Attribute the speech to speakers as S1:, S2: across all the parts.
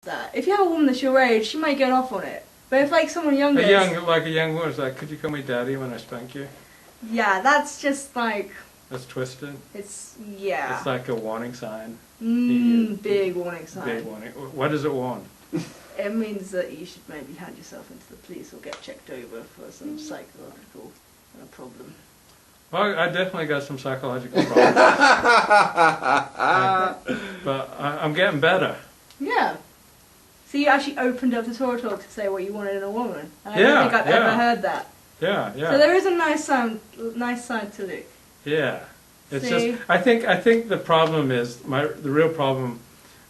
S1: that. If you have a woman that's your age, she might get off on it. But if like someone younger,
S2: a young woman's like, could you call me daddy when I spank you?
S1: Yeah, that's just like.
S2: That's twisted.
S1: It's
S2: like a warning sign.
S1: Big warning sign.
S2: Big warning. What does it warn?
S1: It means that you should maybe hand yourself into the police or get checked over for some psychological problem.
S2: Well, I definitely got some psychological problems. But I'm getting better.
S1: Yeah. So you actually opened up the Torah talk to say what you wanted in a woman. And I
S2: Yeah,
S1: don't think I've ever heard that.
S2: Yeah, yeah.
S1: So there is a nice side to Luke.
S2: Yeah. It's
S1: See?
S2: just I think the problem is the real problem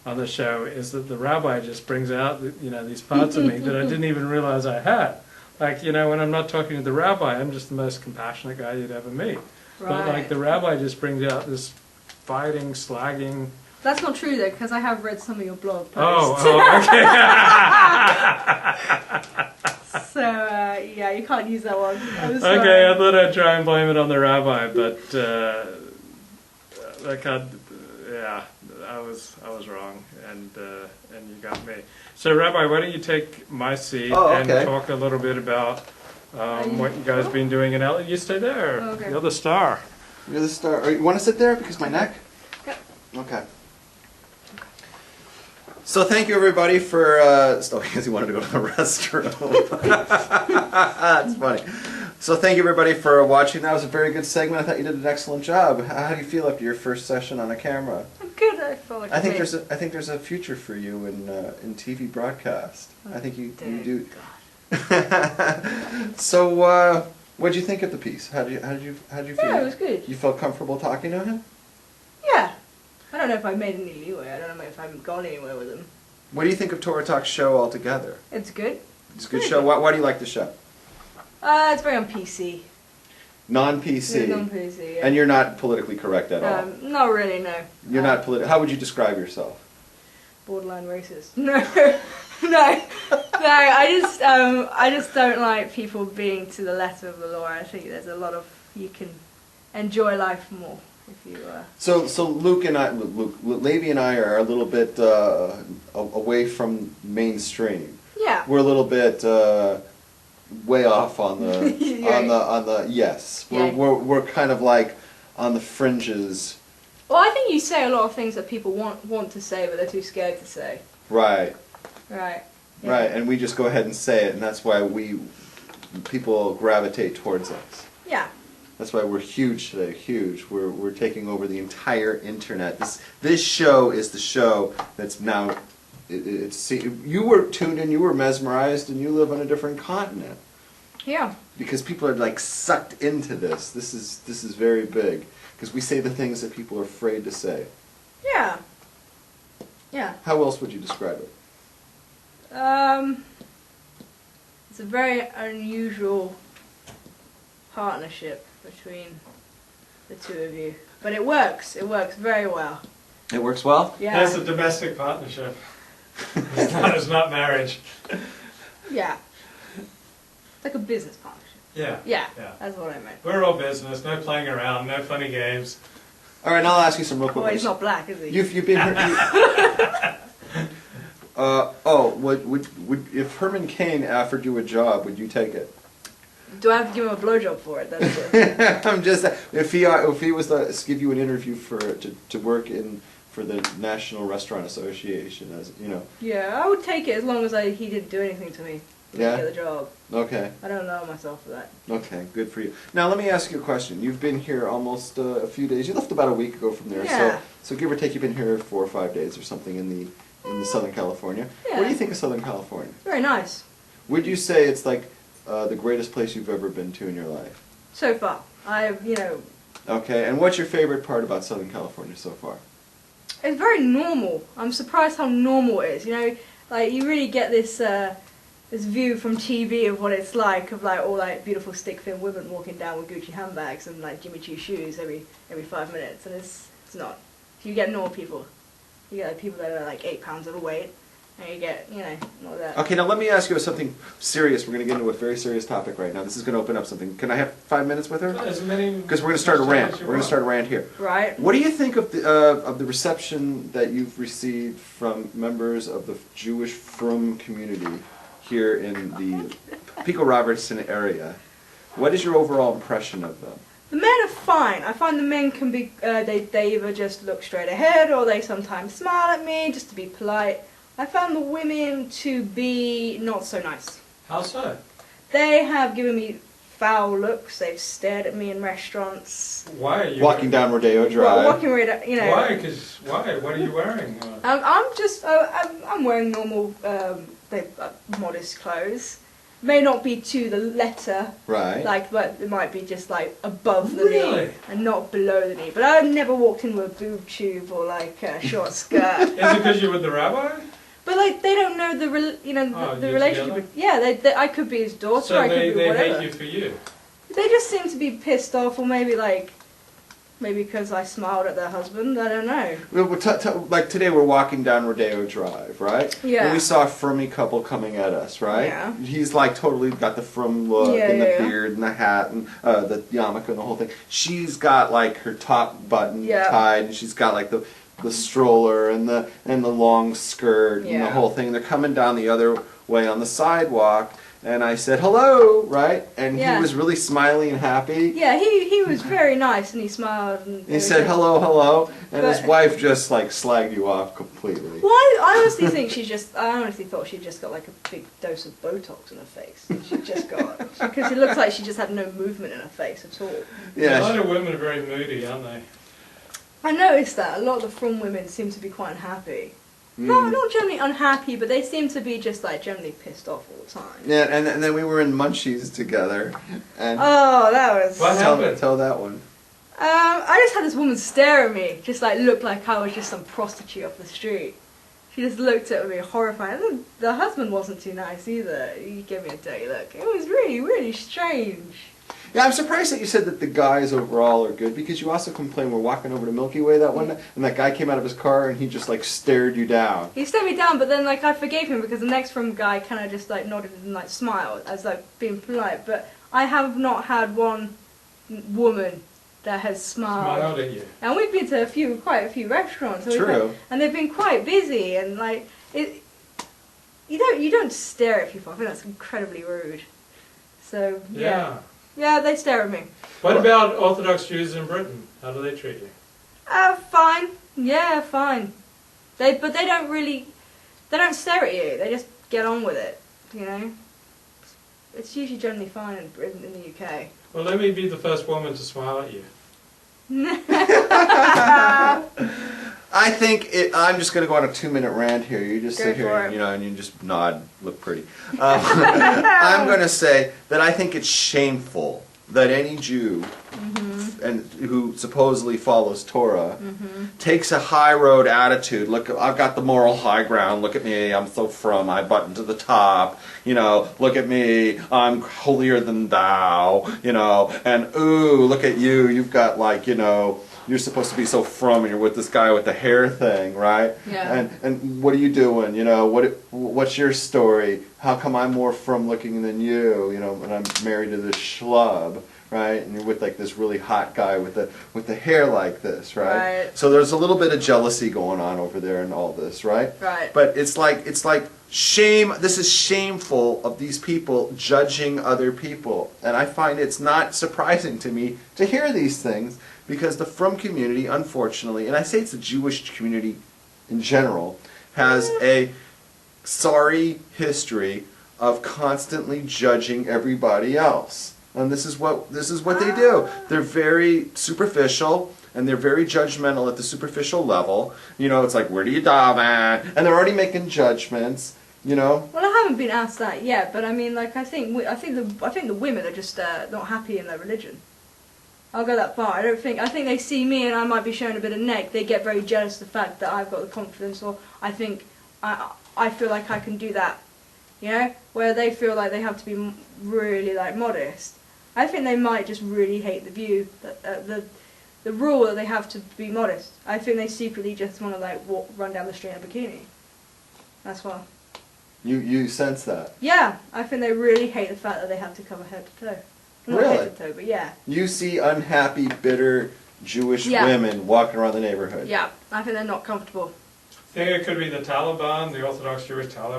S2: on the show is that the rabbi just brings out these parts of me that I didn't even realize I had. Like, when I'm not talking to the rabbi, I'm just the most compassionate guy you'd ever meet.
S1: Right.
S2: But like the rabbi just brings out this fighting, slagging.
S1: That's not true though, because I have read some of your blog posts.
S2: Oh, okay.
S1: So yeah, you can't use that one. I'm
S2: Okay,
S1: sorry.
S2: I thought I'd try and blame it on the rabbi, but I was wrong, and you got me. So, Rabbi, why don't you take my seat and talk a little bit about what you guys been doing in LA? You stay there.
S1: Okay.
S2: You're the star.
S3: You're the star. You want to sit there because my neck?
S1: Yep.
S3: Okay. So thank you everybody for, because you wanted to go to the restroom. That's funny. So thank you everybody for watching. That was a very good segment. I thought you did an excellent job. How do you feel after your first session on a camera?
S1: I'm good. I feel like
S3: I think there's a future for you in TV broadcast. I think you do. So what did you think of the piece? How did you feel?
S1: Yeah, it was good.
S3: You felt comfortable talking to him?
S1: Yeah. I don't know if I made any leeway. I don't know if I've gone anywhere with him.
S3: What do you think of Torah Talk's show altogether?
S1: It's good.
S3: It's a good show. Why do you like the show?
S1: It's very on PC.
S3: Non-PC.
S1: Non-PC, yeah.
S3: And you're not politically correct at all.
S1: Not really, no.
S3: You're not political. How would you describe yourself?
S1: Borderline racist. No, no. I just don't like people being to the letter of the law. I think there's a lot of you can enjoy life more if you.
S3: So Luke and Levi and I are a little bit away from mainstream.
S1: Yeah.
S3: We're a little bit way off on the yes. We're kind of like on the fringes.
S1: Well, I think you say a lot of things that people want to say, but they're too scared to say.
S3: Right.
S1: Right. Yeah.
S3: Right, and we just go ahead and say it, and that's why people gravitate towards us.
S1: Yeah.
S3: That's why we're huge today. Huge. We're taking over the entire internet. This show is the show that's now. You were tuned in, you were mesmerized, and you live on a different continent.
S1: Yeah.
S3: Because people are like sucked into this. This is very big. Because we say the things that people are afraid to say.
S1: Yeah. Yeah.
S3: How else would you describe it?
S1: It's a very unusual partnership between the two of you, but it works. It works very well.
S3: It works well?
S1: Yeah.
S2: It's a domestic partnership. It's not marriage.
S1: Yeah. It's like a business partnership.
S2: Yeah.
S1: Yeah. That's what I meant.
S2: We're all business. No playing around. No funny games.
S3: All right, now I'll ask you some real quick
S1: Oh, he's
S3: questions.
S1: not black, is he?
S3: You've been here. Would if Herman Cain offered you a job, would you take it?
S1: Do I have to give him a blowjob for it? That's it.
S3: I'm just if he was to give you an interview to work for the National Restaurant Association, as you know.
S1: Yeah, I would take it as long as he didn't do anything to me to get the job.
S3: Okay.
S1: I don't know myself for that.
S3: Okay, good for you. Now let me ask you a question. You've been here almost a few days. You left about a week ago from there.
S1: Yeah.
S3: So give or take, you've been here 4 or 5 days or something in the Southern California.
S1: Yeah.
S3: What do you think of Southern California?
S1: Very nice.
S3: Would you say it's like the greatest place you've ever been to in your life?
S1: So far.
S3: Okay, and what's your favorite part about Southern California so far?
S1: It's very normal. I'm surprised how normal it is. Like you really get this this view from TV of what it's like, of like all like beautiful stick-thin women walking down with Gucci handbags and like Jimmy Choo shoes every 5 minutes, and it's not. You get normal people. You get like people that are like 8 pounds overweight, and you get, you know, all that.
S3: Okay, now let me ask you something serious. We're going to get into a very serious topic right now. This is going to open up something. Can I have 5 minutes with her?
S2: As many.
S3: Because we're going to start a rant. We're going to start a rant here.
S1: Right.
S3: What do you think of the reception that you've received from members of the Jewish frum community here in the Pico Robertson area? What is your overall impression of them?
S1: The men are fine. I find the men can be, they either just look straight ahead or they sometimes smile at me just to be polite. I found the women to be not so nice.
S2: How so?
S1: They have given me foul looks. They've stared at me in restaurants.
S2: Why are you
S3: Walking down Rodeo Drive.
S1: Well, walking right, you know.
S2: Why? Why? What are you wearing?
S1: I'm wearing normal, modest clothes. May not be to the letter,
S3: Right.
S1: like, but it might be just like above the
S2: Really?
S1: knee and not below the knee. But I've never walked in with a boob tube or like a short skirt.
S2: Is it because you're with the rabbi?
S1: But like they don't know the
S2: Oh,
S1: the
S2: you're
S1: relationship.
S2: together?
S1: Yeah, I could be his daughter.
S2: So
S1: I could
S2: they
S1: be whatever.
S2: hate you for you.
S1: They just seem to be pissed off, or maybe because I smiled at their husband. I don't know.
S3: Well, like today we're walking down Rodeo Drive, right?
S1: Yeah.
S3: And we saw a frummy couple coming at us, right?
S1: Yeah.
S3: He's like totally got the frum look
S1: Yeah,
S3: and the
S1: yeah.
S3: beard and the hat and the yarmulke and the whole thing. She's got like her top button
S1: Yeah.
S3: tied and she's got like the stroller and the long skirt and the
S1: Yeah.
S3: whole thing. They're coming down the other way on the sidewalk. And I said, hello, right? And
S1: Yeah.
S3: he was really smiley and happy.
S1: Yeah, he was very nice and he smiled and
S3: He said, hello, hello. And his
S1: But-
S3: wife just like slagged you off completely.
S1: Well, I honestly thought she just got like a big dose of Botox in her face. She just got, because it looks like she just had no movement in her face at all.
S2: A
S3: Yeah.
S2: lot of women are very moody, aren't they?
S1: I noticed that a lot of the frum women seem to be quite unhappy. Not generally unhappy, but they seem to be just like generally pissed off all the time.
S3: Yeah, and then we were in Munchies together. And
S1: Oh, that was.
S2: What happened?
S3: tell that one.
S1: I just had this woman stare at me, just like looked like I was just some prostitute off the street. She just looked at me horrified. And the husband wasn't too nice either. He gave me a dirty look. It was really, really strange.
S3: Yeah, I'm surprised that you said that the guys overall are good because you also complained we're walking over to Milky Way that one night and that guy came out of his car and he just like stared you down.
S1: He stared me down, but then like I forgave him because the next frum guy kind of just like nodded and like smiled as like being polite. But I have not had one woman that has
S2: Smiled at you.
S1: And we've been to quite a few restaurants. So
S3: True.
S1: And they've been quite busy and like it. You don't stare at people. I think that's incredibly rude. So
S2: Yeah.
S1: yeah, they stare at me.
S2: What about Orthodox Jews in Britain? How do they treat you?
S1: Fine. Yeah, fine. They don't stare at you. They just get on with it. You know. It's usually generally fine in Britain, in the UK.
S2: Well, let me be the first woman to smile at you.
S3: I think I'm just going to go on a 2-minute rant here. You just
S1: Go
S3: sit here,
S1: for it.
S3: you know, and you just nod, look pretty. I'm going to say that I think it's shameful that any Jew and who supposedly follows Torah takes a high road attitude. Look, I've got the moral high ground. Look at me, I'm so frum. I button to the top. You know, look at me, I'm holier than thou. You know, and ooh, look at you. You've got like, you know, you're supposed to be so frum, and you're with this guy with the hair thing, right?
S1: Yeah.
S3: And what are you doing? You know, what's your story? How come I'm more frum looking than you? You know, and I'm married to this schlub, right? And you're with like this really hot guy with the hair like this, right?
S1: Right.
S3: So there's a little bit of jealousy going on over there and all this, right?
S1: Right.
S3: But it's like shame. This is shameful of these people judging other people, and I find it's not surprising to me to hear these things because the frum community, unfortunately, and I say it's the Jewish community in general, has a sorry history of constantly judging everybody else. And this is what they do. They're very superficial and they're very judgmental at the superficial level. You know, it's like, where do you daven? And they're already making judgments. You know.
S1: Well, I haven't been asked that yet, but I mean, like, I think the women are just not happy in their religion. I'll go that far. I think they see me and I might be showing a bit of neck. They get very jealous of the fact that I've got the confidence, or I think I feel like I can do that. You know, where they feel like they have to be really like modest. I think they might just really hate the view that the rule that they have to be modest. I think they secretly just want to like run down the street in a bikini. That's why.
S3: You sense that.
S1: Yeah, I think they really hate the fact that they have to cover head to toe. Not
S3: Really?
S1: head to toe, but yeah.
S3: You see unhappy, bitter Jewish
S1: Yeah.
S3: women walking around the neighborhood.
S1: Yeah, I think they're not comfortable.
S2: I think it could be the Taliban, the Orthodox Jewish Taliban.